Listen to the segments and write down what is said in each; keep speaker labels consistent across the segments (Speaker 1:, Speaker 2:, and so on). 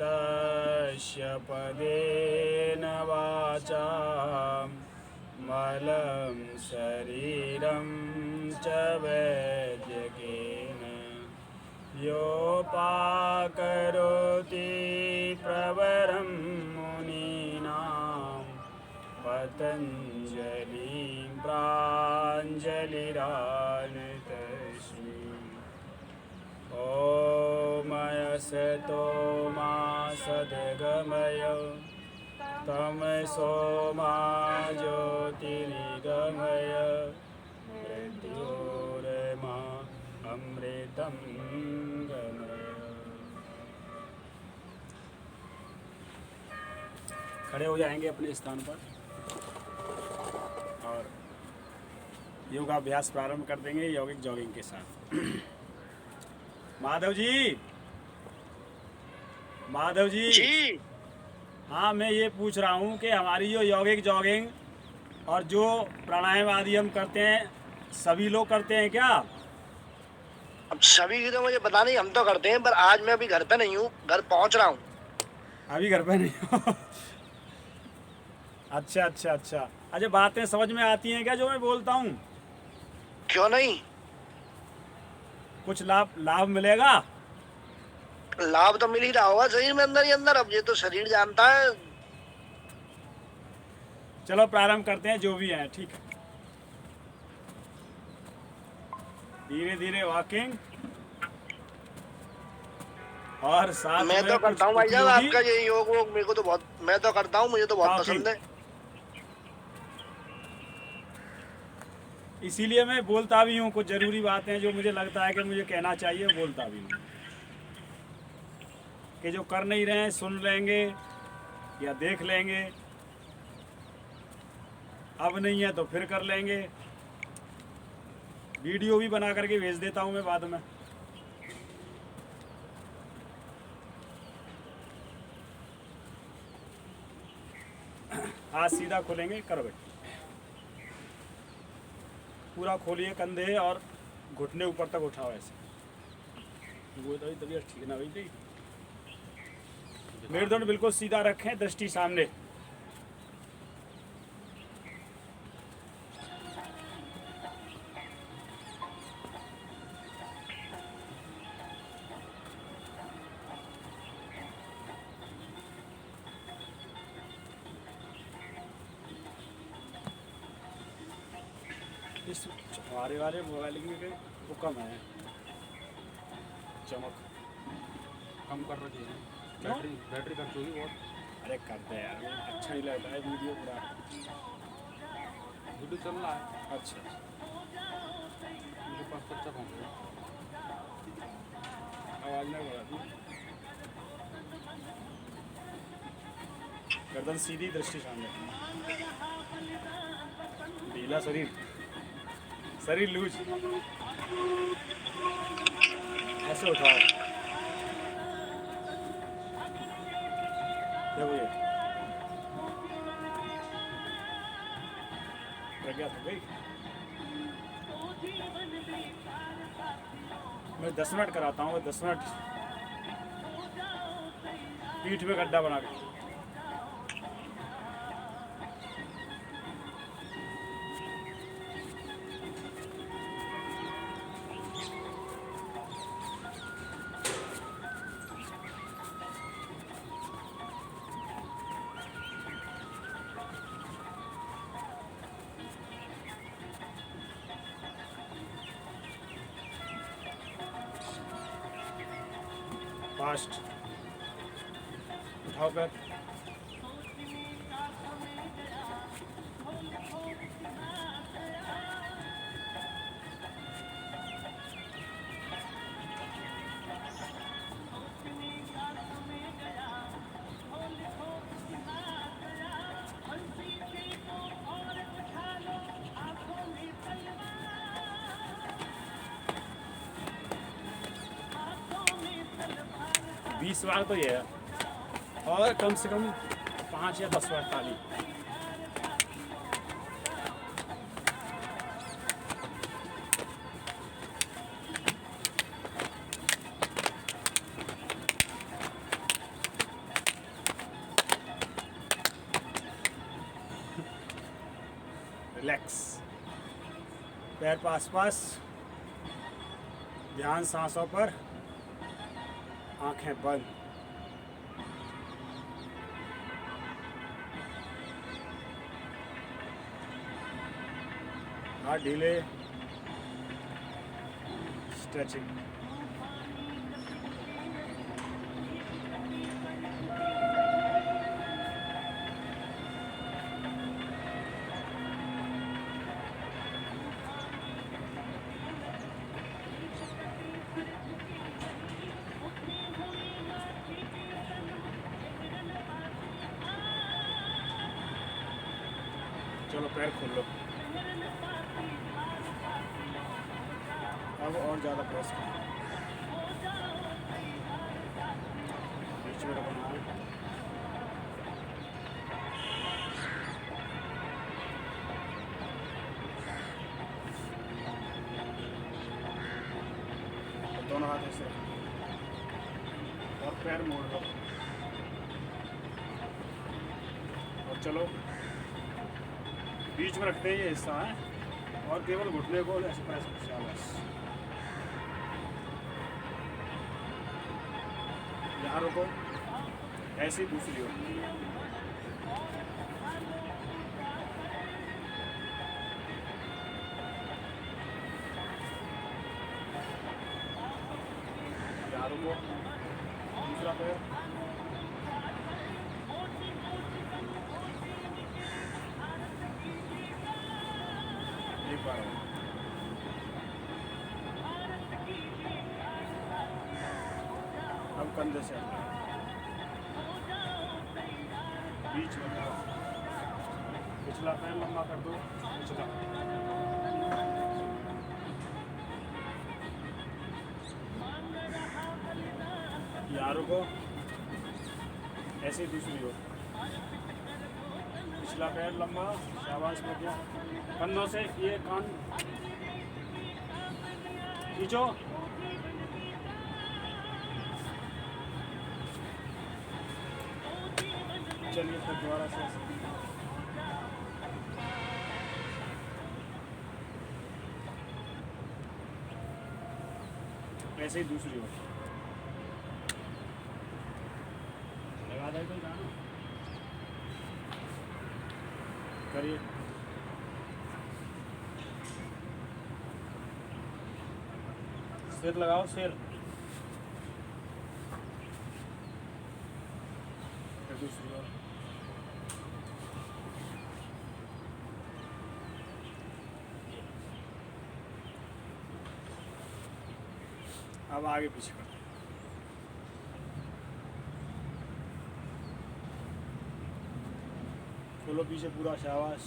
Speaker 1: तस्य पदेन वाचा मलं शरीरं च वैद्यकेन योपाकरोति प्रवरं मुनीनां पतञ्जलिं प्राञ्जलिरानतस्मै। ॐ असतो मा सद्गमय तमसो मा ज्योतिर्गमय मृत्योर्मा अमृतं गमय। खड़े हो जाएंगे अपने स्थान पर और योगाभ्यास प्रारंभ कर देंगे यौगिक जॉगिंग के साथ। माधव जी, माधव जी
Speaker 2: जी।
Speaker 1: हाँ, मैं ये पूछ रहा हूँ कि हमारी जो यौगिक जॉगिंग और जो प्राणायाम आदि हम करते हैं सभी लोग करते हैं क्या?
Speaker 2: अब सभी की तो मुझे पता नहीं, हम तो करते हैं, पर आज मैं अभी घर पे नहीं हूँ, घर पहुँच रहा हूँ।
Speaker 1: अभी घर पे नहीं हो? अच्छा अच्छा अच्छा अच्छा, बातें समझ में आती हैं क्या जो मैं बोलता हूँ?
Speaker 2: क्यों नहीं?
Speaker 1: कुछ लाभ लाभ मिलेगा?
Speaker 2: लाभ तो मिल ही रहा होगा शरीर में अंदर ही अंदर, अब ये तो शरीर जानता है।
Speaker 1: चलो प्रारंभ करते हैं जो भी है, ठीक है। धीरे धीरे वॉकिंग और साथ
Speaker 2: मैं
Speaker 1: में
Speaker 2: तो
Speaker 1: कुछ
Speaker 2: करता हूँ भाई साहब,
Speaker 1: उपयोगी।
Speaker 2: आपका ये योग वोग मेरे को तो बहुत, मैं तो करता हूँ, मुझे तो बहुत पसंद है।
Speaker 1: इसीलिए मैं बोलता भी हूँ, कुछ ज़रूरी बातें जो मुझे लगता है कि मुझे कहना चाहिए बोलता भी हूँ, कि जो कर नहीं रहे हैं सुन लेंगे या देख लेंगे, अब नहीं है तो फिर कर लेंगे। वीडियो भी बना करके भेज देता हूँ मैं बाद में। हाथ सीधा खोलेंगे, कर बैठ पूरा खोलिए, कंधे और घुटने ऊपर तक उठाओ ऐसे। वो तो तबीयत ठीक ना हुई थी। मेरुदंड बिल्कुल सीधा रखें, दृष्टि सामने। इस हमारे वाले मोबाइल में वो कम है, चमक
Speaker 3: कम कर रखी है, बैटरी खर्च होगी बहुत।
Speaker 1: अरे करते हैं यार, अच्छा नहीं लगता है वीडियो पूरा।
Speaker 3: वीडियो चल रहा है।
Speaker 1: अच्छा
Speaker 3: मेरे पास तो अच्छा पहुँच गया।
Speaker 1: आवाज़ नहीं बढ़ा दी। गर्दन सीधी, दृष्टि सामने, ढीला शरीर, शरीर लूज, ऐसे उठाओ। देखो ये प्रज्ञा थक गई। मैं 10 मिनट कराता हूँ, 10 मिनट पीठ में गड्ढा बना के। फास्ट उठाओ पैर, बीस बार तो ये है, और कम से कम 5 या 10 बार ताली। पैर पास पास, ध्यान सांसों पर, आंखें बंद। हाथ ढीले, स्ट्रेचिंग। चलो पैर खोल लो। अब और ज़्यादा प्रेस करो, बीच में रखना है। दोनों हाथ ऐसे और पैर मोड़ लो और चलो। बीच में रखते हैं ये हिस्सा है और केवल घुटने को ऐसे प्रेस करो। शाबाश। यहाँ रुको, ऐसी दूसरी ओर। यहाँ रुको, दूसरा पैर। एक बार और। अब कंधे से बीच में करो, पिछला पैर लंबा कर दो, पिछला। यहाँ रुको, ऐसे दूसरी ओर। पिछला पैर लंबा, शाबाश में गया। कंधों से ये कान खींचो। चलिए फिर दोबारा से ऐसे ही दूसरी ओर लगा दे कोई गाना करिए। सिर लगाओ, सिर। फिर दूसरी ओर। अब आगे पीछे कर, खोलो पीछे पूरा, शाबाश।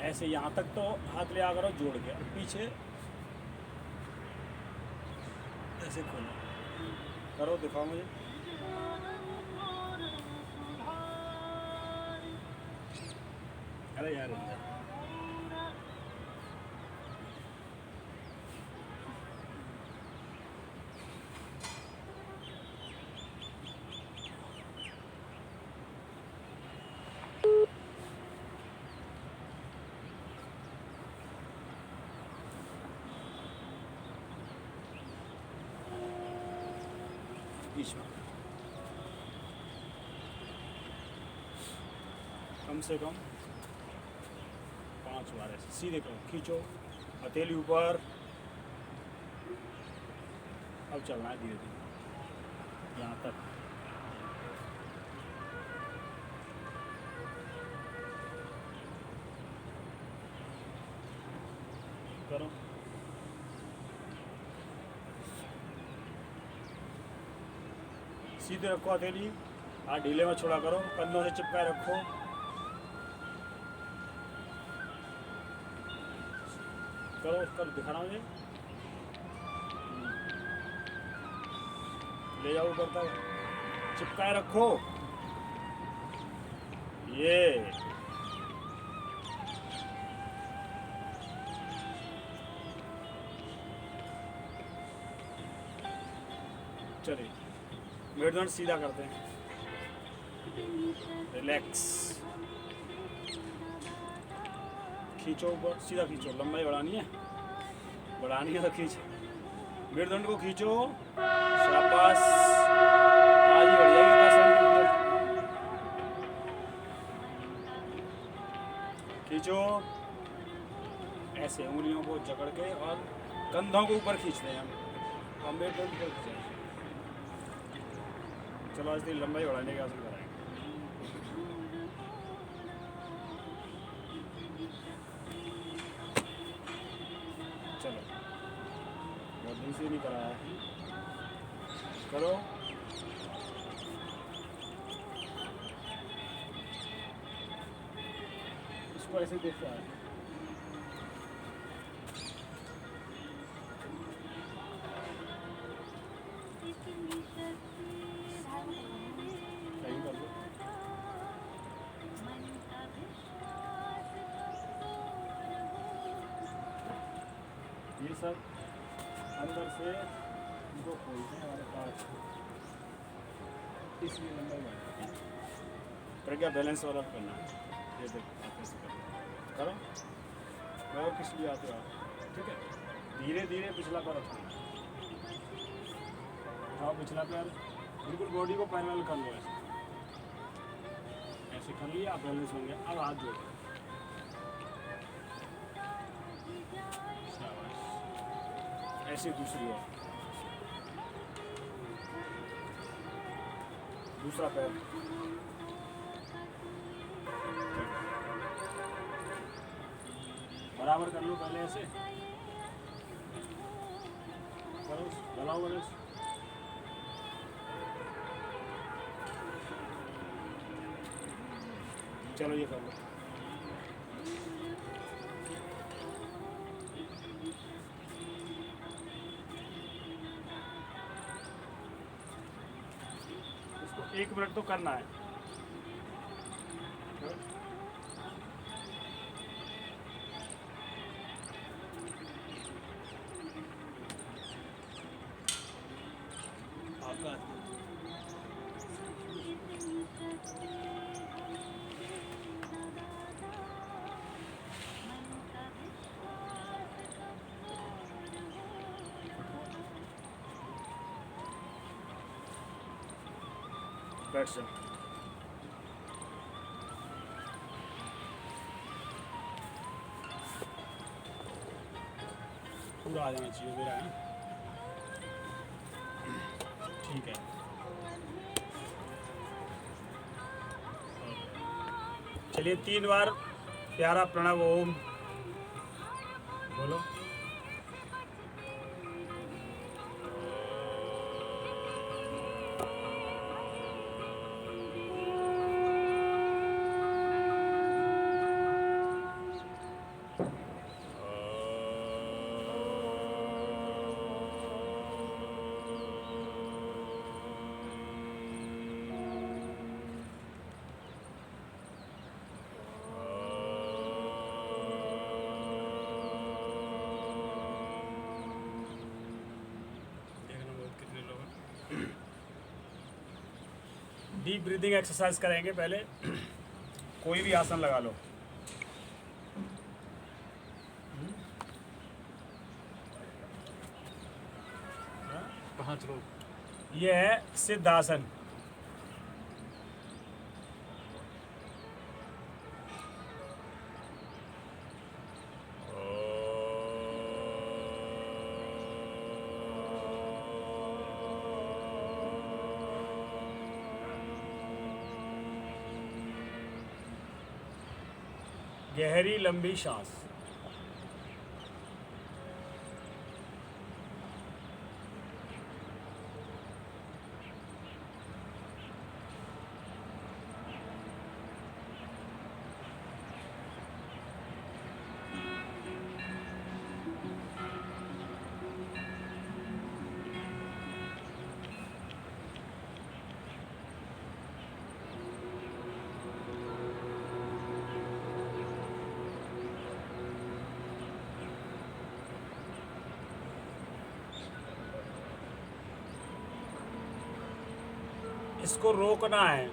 Speaker 1: ऐसे यहाँ तक तो हाथ ले आकर जोड़ के पीछे ऐसे खोलो, करो, दिखाओ मुझे। अरे यार अंदर बीच में कम से कम 5 बार ऐसे सीधे करो, खींचो, हथेली ऊपर। अब चलना है धीरे धीरे यहाँ तक। करो, सीधे रखो हथेली, हाथ ढीले में छोड़ा करो, कंधों से चिपकाए रखो। करो, कर दिखाना मुझे। ले जाओ ऊपर तक, चिपकाए रखो। ये चलिए मेरुदंड सीधा करते हैं। रिलैक्स, खींचो ऊपर, सीधा खींचो, लंबाई बढ़ानी है तो खींच, मेरुदंड को खींचो, शाबाश, आज ही बढ़ जाएगा आसन। खींचो ऐसे उंगलियों को जकड़ के और कंधों को ऊपर खींचते हैं हम मेरुदंड को खींचें। चलो आज लंबाई बढ़ाने का आसन कराएंगे। चलो बहुत दिन से नहीं कराया, करो। इसको ऐसे देखता है, सही कर लो। ये सब अंदर से इनको खोलते हैं हमारे पास, इसलिए लंबाई बढ़ती है। प्रज्ञा बैलेंस वाला करना है, ये देखो आप कैसे करो, करो किस लिए आते हो आप, ठीक है। धीरे धीरे पिछला पैर उठाना, उठाओ पिछला पैर, बिल्कुल बॉडी को पैरेलल कर लो, ऐसे कर लिया, आप बैलेंस होंगे। अब हाथ जोड़ो, ऐसे दूसरी ओर, दूसरा पैर, बराबर कर लो पहले, ऐसे करो, बनाओ बैलेंस। चलो ये कर लो, इसको 1 मिनट तो करना है। आपका बैठ जाओ, पूरा आ जाना चाहिए मेरा, है ठीक है। चलिए 3 बार प्यारा प्रणव ओम बोलो। डीप ब्रीदिंग एक्सरसाइज करेंगे पहले, कोई भी आसन लगा लो।
Speaker 3: कहाँ चलो?
Speaker 1: ये है सिद्धासन। गहरी लंबी सांस, इसको रोकना है,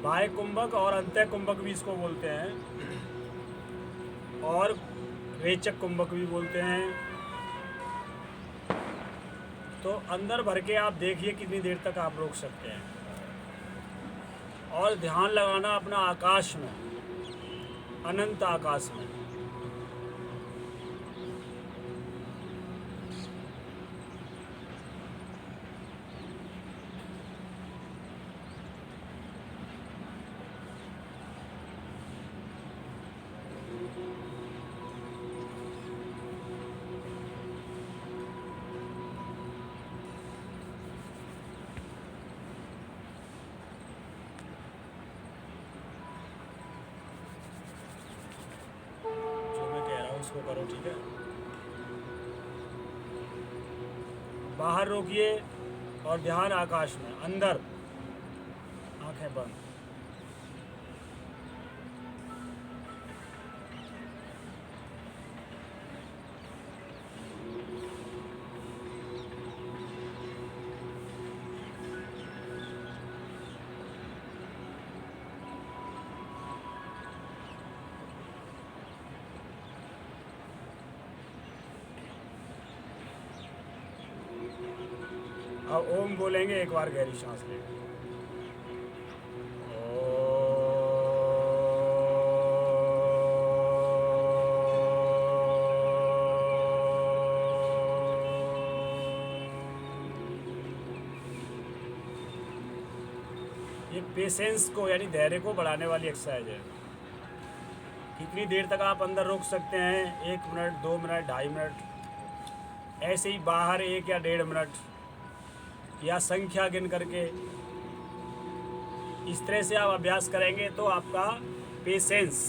Speaker 1: बाह्य कुंभक और अंतः कुंभक भी इसको बोलते हैं, और रेचक कुंभक भी बोलते हैं। तो अंदर भर के आप देखिए कितनी देर तक आप रोक सकते हैं, और ध्यान लगाना अपना आकाश में, अनंत आकाश में। उसको करो, ठीक है। बाहर रोकिए और ध्यान आकाश में, अंदर, आंखें बंद। अब ओम बोलेंगे, एक बार गहरी सांस लेंगे। ये पेशेंस को यानी धैर्य को बढ़ाने वाली एक्सरसाइज है। कितनी देर तक आप अंदर रोक सकते हैं? 1 मिनट, 2 मिनट, 2.5 मिनट। ऐसे ही बाहर 1 या 1.5 मिनट, या संख्या गिन करके। इस तरह से आप अभ्यास करेंगे तो आपका पेशेंस,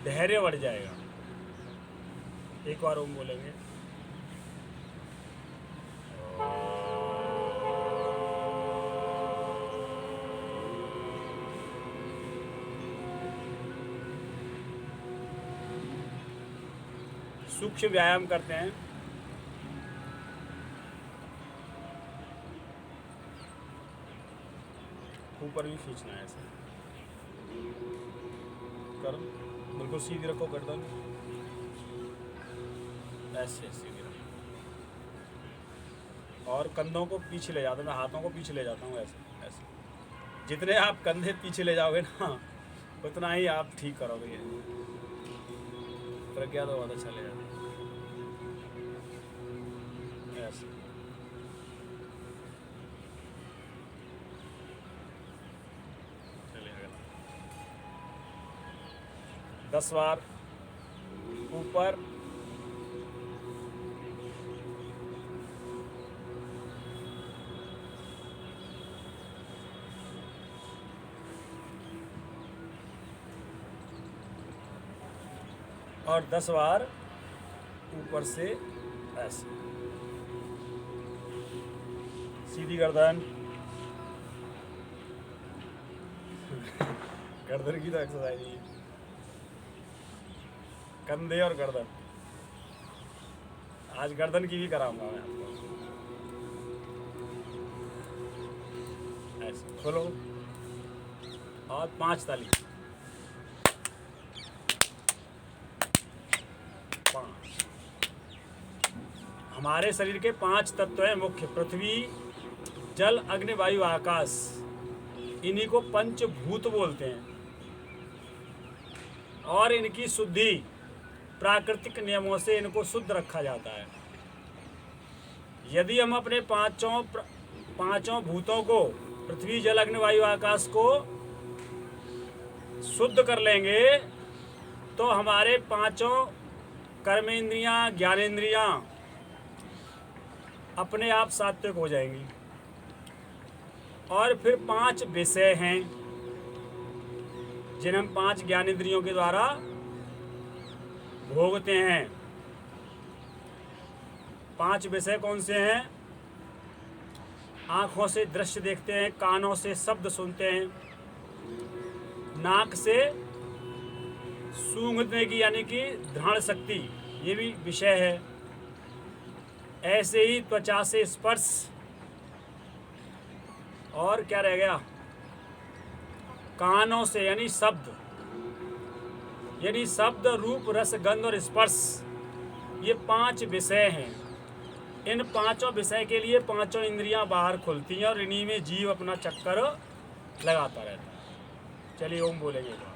Speaker 1: धैर्य बढ़ जाएगा। एक बार ओम बोलेंगे। सूक्ष्म व्यायाम करते हैं। ऊपर भी खींचना है, ऐसे करो, बिल्कुल सीधी रखो गर्दन, ऐसे सीधी रखो, और कंधों को पीछे ले जाता हूँ, मैं हाथों को पीछे ले जाता हूँ, ऐसे ऐसे। जितने आप कंधे पीछे ले जाओगे ना, उतना ही आप ठीक करोगे। प्रज्ञा तो बहुत अच्छा ले जाता है, ऐसे। चलिए अगला 10 बार ऊपर, और 10 बार ऊपर से ऐसे, सीधी गर्दन। गर्दन की तो एक्सरसाइज है, कंधे और गर्दन। आज गर्दन की भी कराऊंगा मैं आपको। ऐसे खोलो और 5 ताली। 5। हमारे शरीर के 5 तत्व हैं मुख्य: पृथ्वी, जल, अग्नि, वायु, आकाश। इन्हीं को पंचभूत बोलते हैं, और इनकी शुद्धि प्राकृतिक नियमों से इनको शुद्ध रखा जाता है। यदि हम अपने पांचों भूतों को, पृथ्वी, जल, अग्नि, वायु, आकाश को शुद्ध कर लेंगे तो हमारे 5 कर्मेंद्रियां, ज्ञानेंद्रियां अपने आप सात्विक हो जाएंगी। और फिर 5 विषय हैं जिन्हें हम 5 ज्ञानेंद्रियों के द्वारा भोगते हैं। 5 विषय कौन से हैं? आँखों से दृश्य देखते हैं, कानों से शब्द सुनते हैं, नाक से सूंघने की यानी कि घ्राण शक्ति, ये भी विषय है। ऐसे ही त्वचा से स्पर्श, और क्या रह गया? कानों से यानी शब्द, यानी शब्द, रूप, रस, गंध और स्पर्श, ये 5 विषय हैं। इन 5 विषय के लिए 5 इंद्रियां बाहर खुलती हैं और इन्हीं में जीव अपना चक्कर लगाता रहता है। चलिए ओम बोलेंगे एक बार।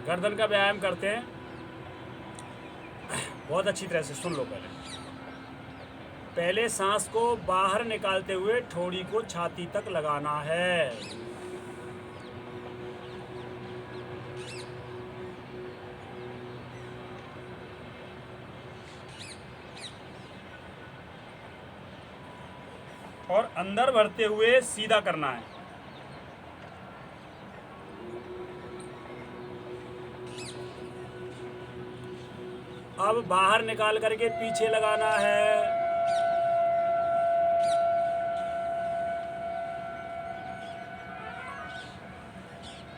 Speaker 1: गर्दन का व्यायाम करते हैं, बहुत अच्छी तरह से सुन लो। पहले सांस को बाहर निकालते हुए ठोड़ी को छाती तक लगाना है। और अंदर भरते हुए सीधा करना है। अब बाहर निकाल करके पीछे लगाना है।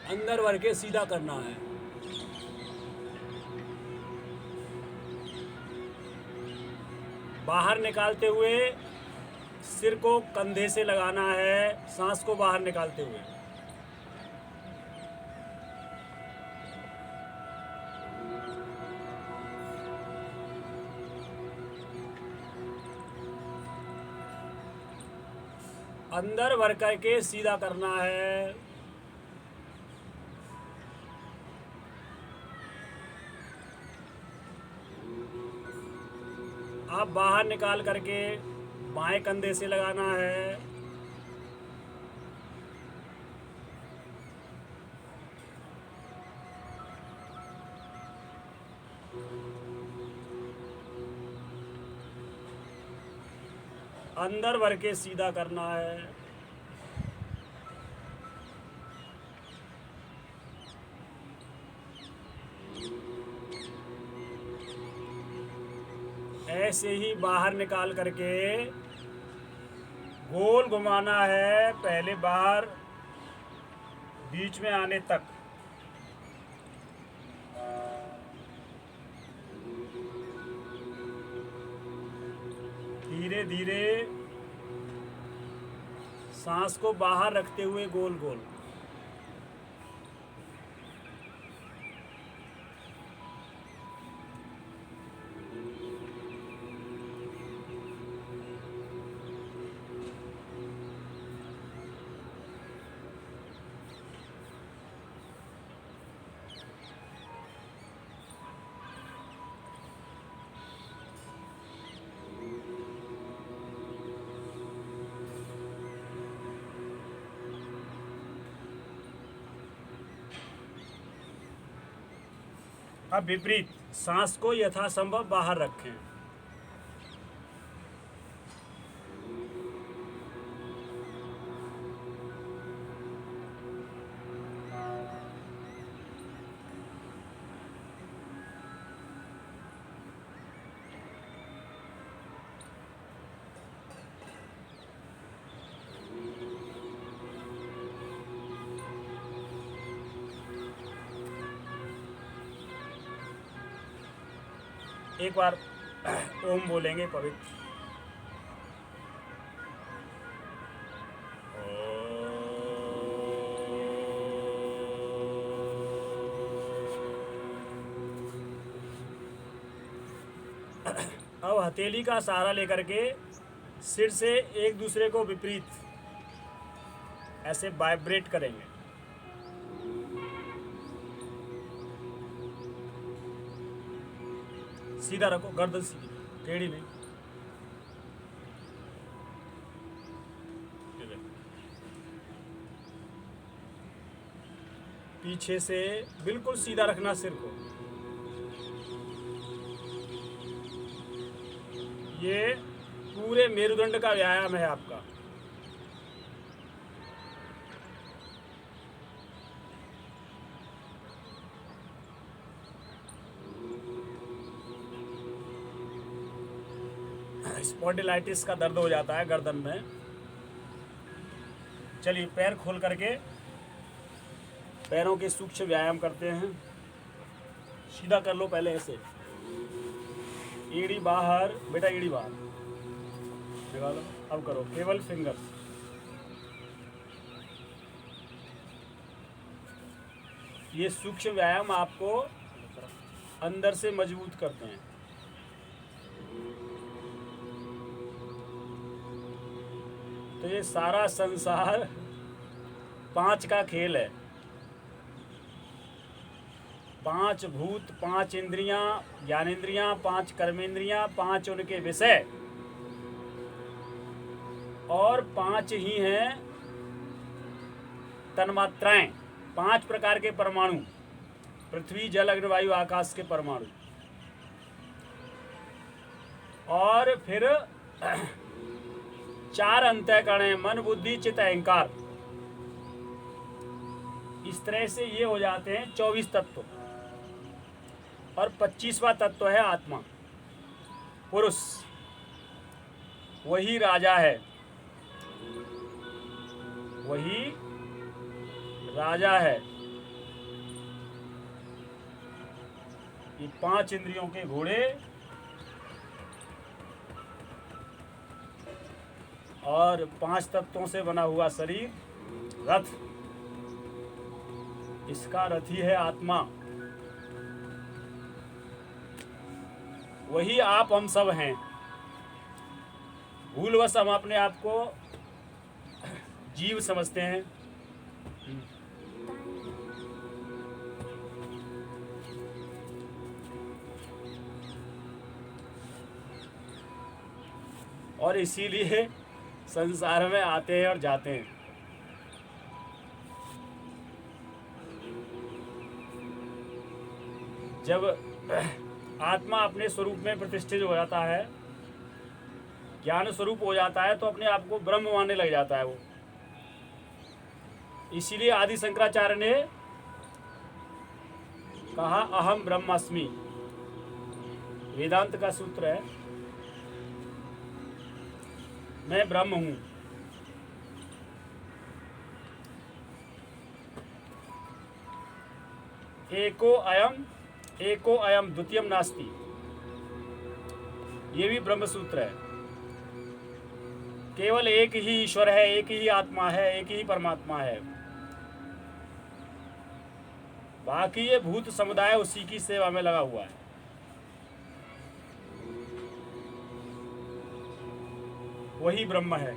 Speaker 1: अंदर भर के सीधा करना है। बाहर निकालते हुए सिर को कंधे से लगाना है, सांस को बाहर निकालते हुए। अंदर भर करके सीधा करना है। अब बाहर निकाल करके बाएं कंधे से लगाना है। अंदर भर के सीधा करना है। ऐसे ही बाहर निकाल करके गोल घुमाना है, पहले बाहर बीच में आने तक। धीरे धीरे सांस को बाहर रखते हुए गोल गोल। अब विपरीत, सांस को यथासंभव बाहर रखें। एक बार ओम बोलेंगे पवित्र। अब हथेली का सहारा लेकर के सिर से एक दूसरे को विपरीत ऐसे वाइब्रेट करेंगे। सीधा रखो, गर्दन सीधी, टेढ़ी नहीं। पीछे से बिल्कुल सीधा रखना सिर को। ये पूरे मेरुदंड का व्यायाम है आपका। स्पॉन्डिलाइटिस का दर्द हो जाता है गर्दन में। चलिए पैर खोल करके पैरों के सूक्ष्म व्यायाम करते हैं। सीधा कर लो पहले ऐसे, एड़ी बाहर बेटा, एड़ी बाहर निकालो। अब करो केवल फिंगर्स। ये सूक्ष्म व्यायाम आपको अंदर से मजबूत करते हैं। तो ये सारा संसार 5 का खेल है। 5 भूत, 5 इंद्रियां, ज्ञानेंद्रियां, 5 कर्मेंद्रियां, 5 उनके विषय और 5 ही हैं तन्मात्राएं। 5 प्रकार के परमाणु, पृथ्वी जल अग्नि वायु आकाश के परमाणु। और फिर 4 अंतःकरण हैं, मन बुद्धि चित्त अहंकार। इस तरह से ये हो जाते हैं 24 तत्व। और 25वां तत्व है आत्मा, पुरुष। वही राजा है, वही राजा है। ये 5 इंद्रियों के घोड़े और 5 तत्वों से बना हुआ शरीर, रथ। इसका रथी है आत्मा। वही आप हम सब हैं। भूलवश हम अपने आप को जीव समझते हैं। और इसीलिए संसार में आते हैं और जाते हैं। जब आत्मा अपने स्वरूप में प्रतिष्ठित हो जाता है, ज्ञान स्वरूप हो जाता है, तो अपने आप को ब्रह्म मानने लग जाता है वो। इसीलिए आदि शंकराचार्य ने कहा अहम ब्रह्मास्मि। वेदांत का सूत्र है, मैं ब्रह्म हूं। एको अयम द्वितीयम नास्ति। ये भी ब्रह्म सूत्र है। केवल एक ही ईश्वर है, एक ही आत्मा है, एक ही परमात्मा है। बाकी ये भूत समुदाय उसी की सेवा में लगा हुआ है। वही ब्रह्म है।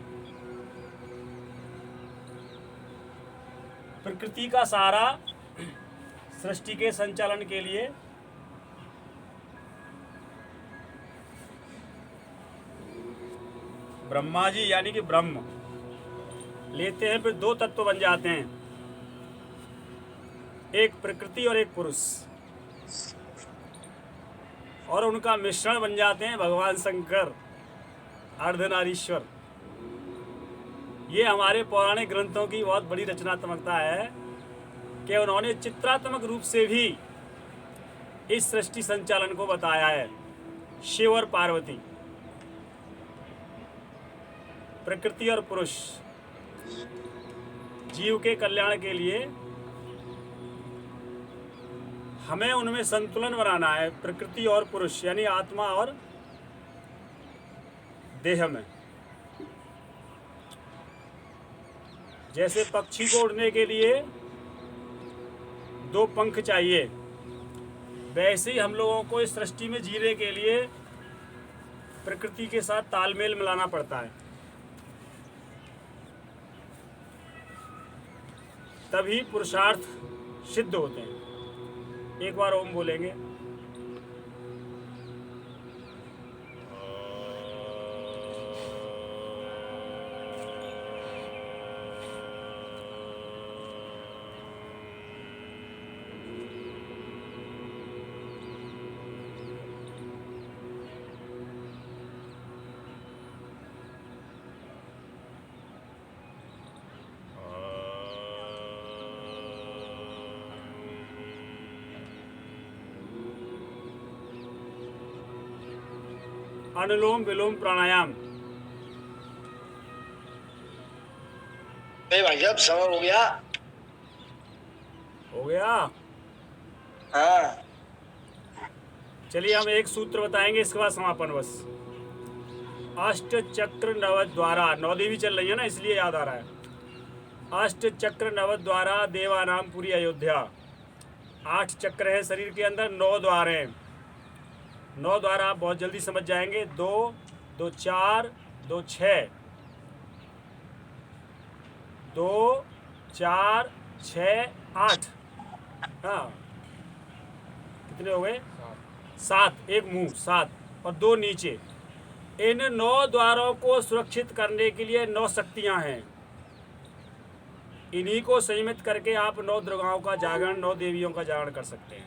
Speaker 1: प्रकृति का सहारा सृष्टि के संचालन के लिए ब्रह्मा जी यानी कि ब्रह्म लेते हैं। फिर 2 तत्व बन जाते हैं, एक प्रकृति और एक पुरुष। और उनका मिश्रण बन जाते हैं भगवान शंकर, अर्धनारीश्वर। ये हमारे पौराणिक ग्रंथों की बहुत बड़ी रचनात्मकता है कि उन्होंने चित्रात्मक रूप से भी इस सृष्टि संचालन को बताया है। शिव और पार्वती, प्रकृति और पुरुष, जीव के कल्याण के लिए हमें उनमें संतुलन बनाना है। प्रकृति और पुरुष यानी आत्मा और देह में। जैसे पक्षी को उड़ने के लिए 2 पंख चाहिए, वैसे ही हम लोगों को इस सृष्टि में जीने के लिए प्रकृति के साथ तालमेल मिलाना पड़ता है, तभी पुरुषार्थ सिद्ध होते हैं। एक बार ओम बोलेंगे। अनुलोम विलोम प्राणायाम।
Speaker 2: भाई साहब समय हो गया।
Speaker 1: हो गया।
Speaker 2: हाँ
Speaker 1: चलिए हम एक सूत्र बताएंगे, इसके बाद समापन बस। अष्ट चक्र नव द्वारा, नौ देवी चल रही है ना इसलिए याद आ रहा है। अष्ट चक्र नव द्वारा देवानाम पूरी अयोध्या। 8 चक्र है शरीर के अंदर, 9 द्वार हैं। 9 द्वार आप बहुत जल्दी समझ जाएंगे। 2 2 4 2 6, 2 4 6 8। हाँ कितने हो गए? 7। एक मुंह 7 और 2 नीचे। इन 9 द्वारों को सुरक्षित करने के लिए 9 शक्तियां हैं। इन्हीं को संयमित करके आप 9 दुर्गाओं का जागरण, 9 देवियों का जागरण कर सकते हैं।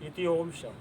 Speaker 1: इति ओम शम।